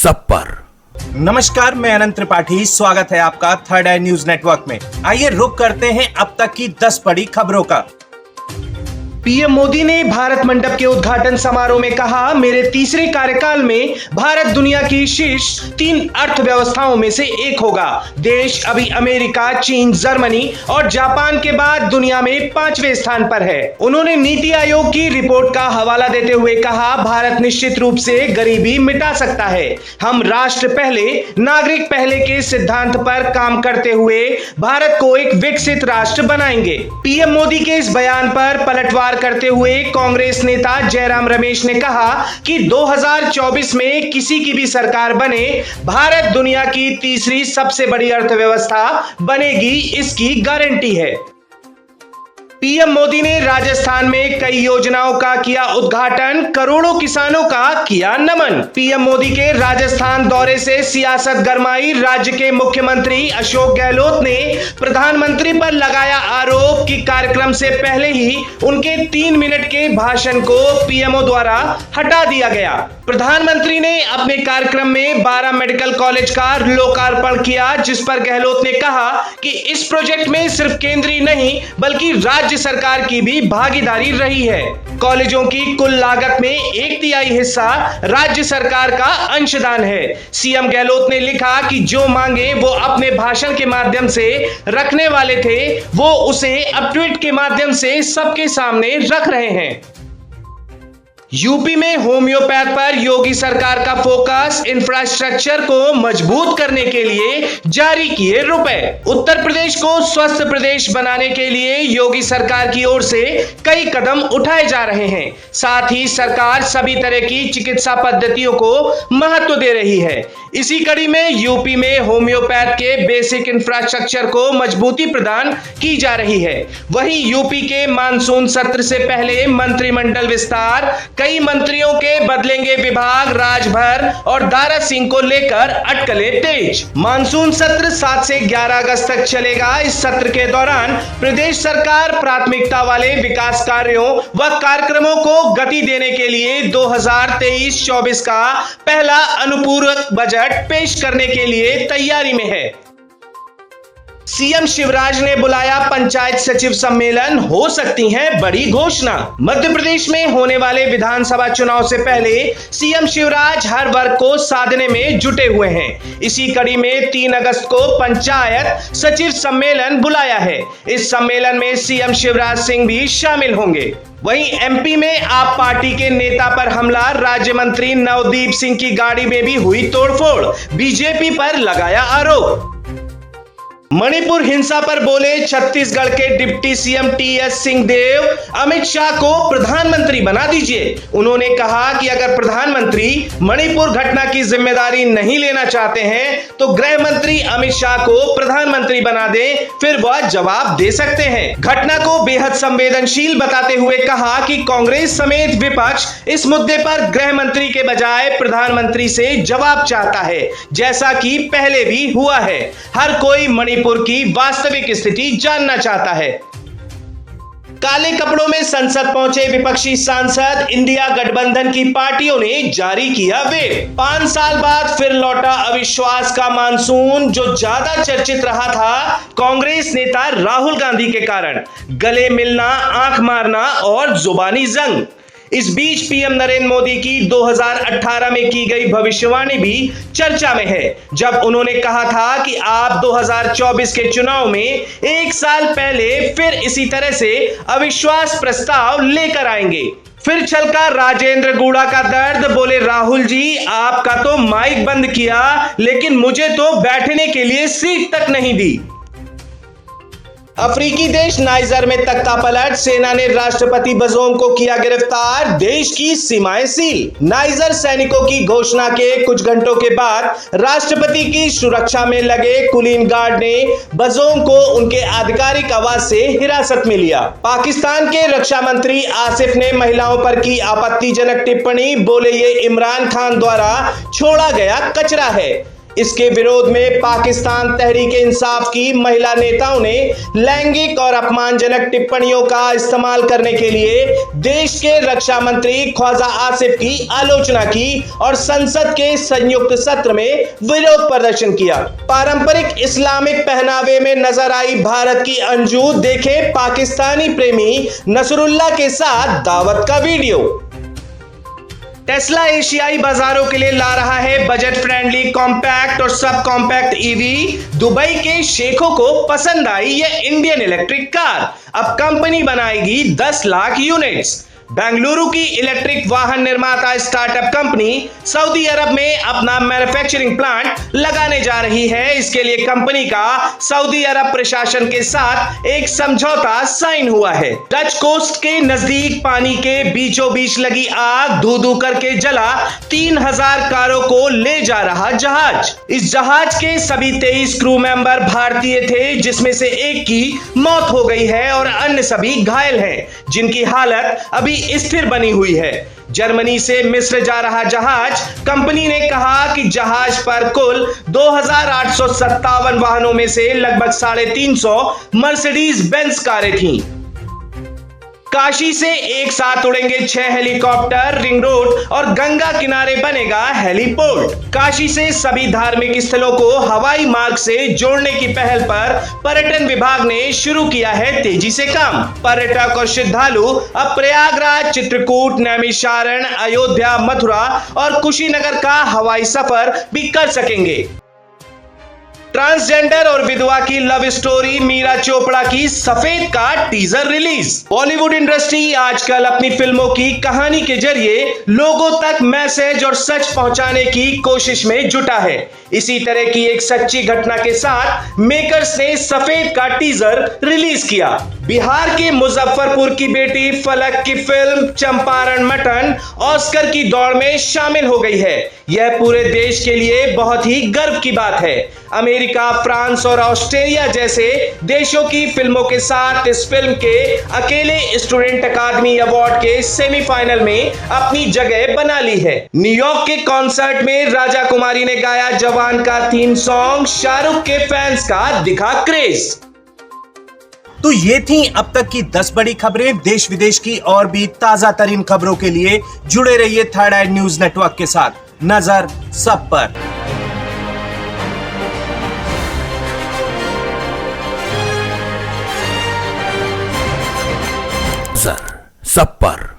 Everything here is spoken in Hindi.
सब पर। नमस्कार, मैं अनंत त्रिपाठी। स्वागत है आपका थर्ड आई न्यूज नेटवर्क में। आइए रुक करते हैं अब तक की 10 बड़ी खबरों का। पीएम मोदी ने भारत मंडप के उद्घाटन समारोह में कहा, मेरे तीसरे कार्यकाल में भारत दुनिया की शीर्ष 3 अर्थव्यवस्थाओं में से एक होगा। देश अभी अमेरिका, चीन, जर्मनी और जापान के बाद दुनिया में 5वें स्थान पर है। उन्होंने नीति आयोग की रिपोर्ट का हवाला देते हुए कहा, भारत निश्चित रूप से गरीबी मिटा सकता है। हम राष्ट्र पहले, नागरिक पहले के सिद्धांत पर काम करते हुए भारत को एक विकसित राष्ट्र बनाएंगे। पीएम मोदी के इस बयान पर पलटवार करते हुए कांग्रेस नेता जयराम रमेश ने कहा कि 2024 में किसी की भी सरकार बने, भारत दुनिया की तीसरी सबसे बड़ी अर्थव्यवस्था बनेगी, इसकी गारंटी है। पीएम मोदी ने राजस्थान में कई योजनाओं का किया उद्घाटन, करोड़ों किसानों का किया नमन। पीएम मोदी के राजस्थान दौरे से सियासत गरमाई। राज्य के मुख्यमंत्री अशोक गहलोत ने प्रधानमंत्री पर लगाया आरोप कि कार्यक्रम से पहले ही उनके 3 मिनट के भाषण को पीएमओ द्वारा हटा दिया गया। प्रधानमंत्री ने अपने कार्यक्रम में 12 मेडिकल कॉलेज का लोकार्पण किया, जिस पर गहलोत ने कहा कि इस प्रोजेक्ट में सिर्फ केंद्रीय नहीं बल्कि राज्य सरकार की भी भागीदारी रही है। कॉलेजों की कुल लागत में 1/3 हिस्सा राज्य सरकार का अंशदान है। सीएम गहलोत ने लिखा कि जो मांगे वो अपने भाषण के माध्यम से रखने वाले थे, वो उसे अब ट्वीट के माध्यम से सबके सामने रख रहे हैं। यूपी में होम्योपैथ पर योगी सरकार का फोकस, इंफ्रास्ट्रक्चर को मजबूत करने के लिए जारी किए रुपए। उत्तर प्रदेश को स्वस्थ प्रदेश बनाने के लिए योगी सरकार की ओर से कई कदम उठाए जा रहे हैं। साथ ही सरकार सभी तरह की चिकित्सा पद्धतियों को महत्व दे रही है। इसी कड़ी में यूपी में होम्योपैथ के बेसिक इंफ्रास्ट्रक्चर को मजबूती प्रदान की जा रही है। वहीं यूपी के मानसून सत्र से पहले मंत्रिमंडल विस्तार, कई मंत्रियों के बदलेंगे विभाग, राजभर और दारा सिंह को लेकर अटकलें तेज। मानसून सत्र 7 से 11 अगस्त तक चलेगा। इस सत्र के दौरान प्रदेश सरकार प्राथमिकता वाले विकास कार्यों व कार्यक्रमों को गति देने के लिए 2023-24 का पहला अनुपूरक बजट पेश करने के लिए तैयारी में है। सीएम शिवराज ने बुलाया पंचायत सचिव सम्मेलन, हो सकती है बड़ी घोषणा। मध्य प्रदेश में होने वाले विधानसभा चुनाव से पहले सीएम शिवराज हर वर्ग को साधने में जुटे हुए हैं। इसी कड़ी में 3 अगस्त को पंचायत सचिव सम्मेलन बुलाया है। इस सम्मेलन में सीएम शिवराज सिंह भी शामिल होंगे। वहीं एमपी में आप पार्टी के नेता पर हमला, राज्य मंत्री नवदीप सिंह की गाड़ी में भी हुई तोड़फोड़, बीजेपी पर लगाया आरोप। मणिपुर हिंसा पर बोले छत्तीसगढ़ के डिप्टी सीएम टीएस सिंहदेव, अमित शाह को प्रधानमंत्री बना दीजिए। उन्होंने कहा कि अगर प्रधानमंत्री मणिपुर घटना की जिम्मेदारी नहीं लेना चाहते हैं तो गृह मंत्री अमित शाह को प्रधानमंत्री बना दें, फिर वह जवाब दे सकते हैं। घटना को बेहद संवेदनशील बताते हुए कहा कि कांग्रेस समेत विपक्ष इस मुद्दे पर गृह मंत्री के बजाय प्रधानमंत्री से जवाब चाहता है, जैसा कि पहले भी हुआ है। हर कोई मणिपुर की वास्तविक स्थिति जानना चाहता है। काले कपड़ों में संसद पहुंचे विपक्षी सांसद, इंडिया गठबंधन की पार्टियों ने जारी किया व्हिप। 5 साल बाद फिर लौटा अविश्वास का मानसून। जो ज्यादा चर्चित रहा था कांग्रेस नेता राहुल गांधी के कारण, गले मिलना, आंख मारना और जुबानी जंग। इस बीच पीएम नरेंद्र मोदी की 2018 में की गई भविष्यवाणी भी चर्चा में है, जब उन्होंने कहा था कि आप 2024 के चुनाव में 1 साल पहले फिर इसी तरह से अविश्वास प्रस्ताव लेकर आएंगे। फिर छलका राजेंद्र गूड़ा का दर्द, बोले राहुल जी आपका तो माइक बंद किया लेकिन मुझे तो बैठने के लिए सीट तक नहीं दी। अफ्रीकी देश नाइजर में तख्ता पलट, सेना ने राष्ट्रपति बजोम को किया गिरफ्तार, देश की सीमाएं सील। नाइजर सैनिकों की घोषणा के कुछ घंटों के बाद राष्ट्रपति की सुरक्षा में लगे कुलीन गार्ड ने बजोम को उनके आधिकारिक आवास से हिरासत में लिया। पाकिस्तान के रक्षा मंत्री आसिफ ने महिलाओं पर की आपत्तिजनक टिप्पणी, बोले ये इमरान खान द्वारा छोड़ा गया कचरा है। इसके विरोध में पाकिस्तान तहरीक इंसाफ की महिला नेताओं ने लैंगिक और अपमानजनक टिप्पणियों का इस्तेमाल करने के लिए देश के रक्षा मंत्री ख्वाजा आसिफ की आलोचना की और संसद के संयुक्त सत्र में विरोध प्रदर्शन किया। पारंपरिक इस्लामिक पहनावे में नजर आई भारत की अंजू, देखे पाकिस्तानी प्रेमी नसरुल्लाह के साथ दावत का वीडियो। टेस्ला एशियाई बाजारों के लिए ला रहा है बजट फ्रेंडली कॉम्पैक्ट और सब कॉम्पैक्ट ईवी। दुबई के शेखों को पसंद आई यह इंडियन इलेक्ट्रिक कार। अब कंपनी बनाएगी 10 लाख यूनिट्स। बेंगलुरु की इलेक्ट्रिक वाहन निर्माता स्टार्टअप कंपनी सऊदी अरब में अपना मैन्युफैक्चरिंग प्लांट लगाने जा रही है। इसके लिए कंपनी का सऊदी अरब प्रशासन के साथ एक समझौता साइन हुआ है। डच कोस्ट के नजदीक पानी के बीचों बीच लगी आग, धू धू करके जला 3000 कारों को ले जा रहा जहाज। इस जहाज के सभी 23 क्रू मेंबर भारतीय थे, जिसमें से एक की मौत हो गई है और अन्य सभी घायल हैं, जिनकी हालत अभी स्थिर बनी हुई है। जर्मनी से मिस्र जा रहा जहाज। कंपनी ने कहा कि जहाज पर कुल 2857 वाहनों में से लगभग 350 मर्सिडीज बेंज कारें थीं। काशी से एक साथ उड़ेंगे 6 हेलीकॉप्टर। रिंग रोड और गंगा किनारे बनेगा हेलीपोर्ट। काशी से सभी धार्मिक स्थलों को हवाई मार्ग से जोड़ने की पहल पर पर्यटन विभाग ने शुरू किया है तेजी से काम। पर्यटक और श्रद्धालु अब प्रयागराज, चित्रकूट, नैमिषारण्य, अयोध्या, मथुरा और कुशीनगर का हवाई सफर भी कर सकेंगे। ट्रांसजेंडर और विधवा की लव स्टोरी मीरा चोपड़ा की सफेद का टीजर रिलीज। बॉलीवुड इंडस्ट्री आजकल अपनी फिल्मों की कहानी के जरिए लोगों तक मैसेज और सच पहुंचाने की कोशिश में जुटा है। इसी तरह की एक सच्ची घटना के साथ मेकर्स ने सफेद का टीजर रिलीज किया। बिहार के मुजफ्फरपुर की बेटी फलक की फिल्म चंपारण मटन ऑस्कर की दौड़ में शामिल हो गई है। यह पूरे देश के लिए बहुत ही गर्व की बात है। अमेरिका, फ्रांस और ऑस्ट्रेलिया जैसे देशों की फिल्मों के साथ इस फिल्म के अकेले स्टूडेंट अकादमी अवार्ड के सेमीफाइनल में अपनी जगह बना ली है। न्यूयॉर्क के कॉन्सर्ट में राजा कुमारी ने गाया जवान का थीम सॉन्ग। शाहरुख के फैंस का दिखा क्रेज। तो ये थी अब तक की 10 बड़ी खबरें। देश विदेश की और भी ताजा तरीन खबरों के लिए जुड़े रहिए थर्ड आई न्यूज नेटवर्क के साथ। नजर सब पर। नजर सब पर।